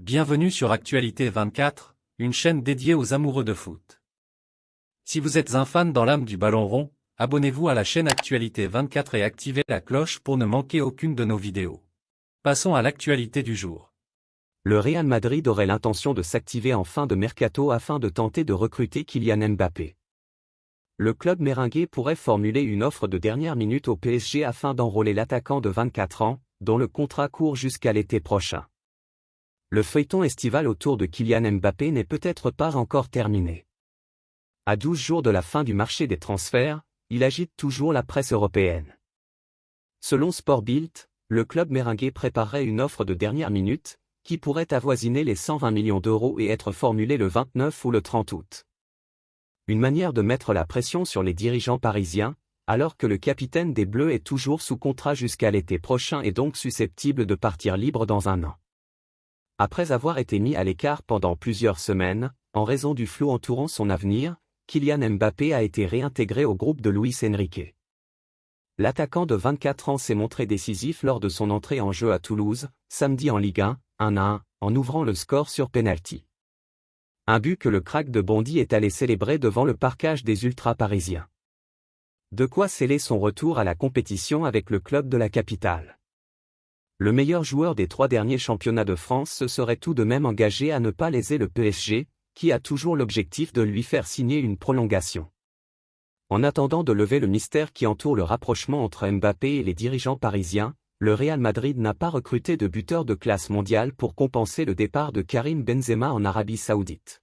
Bienvenue sur Actualité 24, une chaîne dédiée aux amoureux de foot. Si vous êtes un fan dans l'âme du ballon rond, abonnez-vous à la chaîne Actualité 24 et activez la cloche pour ne manquer aucune de nos vidéos. Passons à l'actualité du jour. Le Real Madrid aurait l'intention de s'activer en fin de mercato afin de tenter de recruter Kylian Mbappé. Le club mérengue pourrait formuler une offre de dernière minute au PSG afin d'enrôler l'attaquant de 24 ans, dont le contrat court jusqu'à l'été prochain. Le feuilleton estival autour de Kylian Mbappé n'est peut-être pas encore terminé. À 12 jours de la fin du marché des transferts, il agite toujours la presse européenne. Selon Sport Bild, le club mérengue préparerait une offre de dernière minute, qui pourrait avoisiner les 120 millions d'euros et être formulée le 29 ou le 30 août. Une manière de mettre la pression sur les dirigeants parisiens, alors que le capitaine des Bleus est toujours sous contrat jusqu'à l'été prochain et donc susceptible de partir libre dans un an. Après avoir été mis à l'écart pendant plusieurs semaines, en raison du flou entourant son avenir, Kylian Mbappé a été réintégré au groupe de Luis Enrique. L'attaquant de 24 ans s'est montré décisif lors de son entrée en jeu à Toulouse, samedi en Ligue 1, 1-1, en ouvrant le score sur penalty. Un but que le crack de Bondy est allé célébrer devant le parkage des ultras parisiens. De quoi sceller son retour à la compétition avec le club de la capitale. Le meilleur joueur des 3 derniers championnats de France se serait tout de même engagé à ne pas léser le PSG, qui a toujours l'objectif de lui faire signer une prolongation. En attendant de lever le mystère qui entoure le rapprochement entre Mbappé et les dirigeants parisiens, le Real Madrid n'a pas recruté de buteur de classe mondiale pour compenser le départ de Karim Benzema en Arabie Saoudite.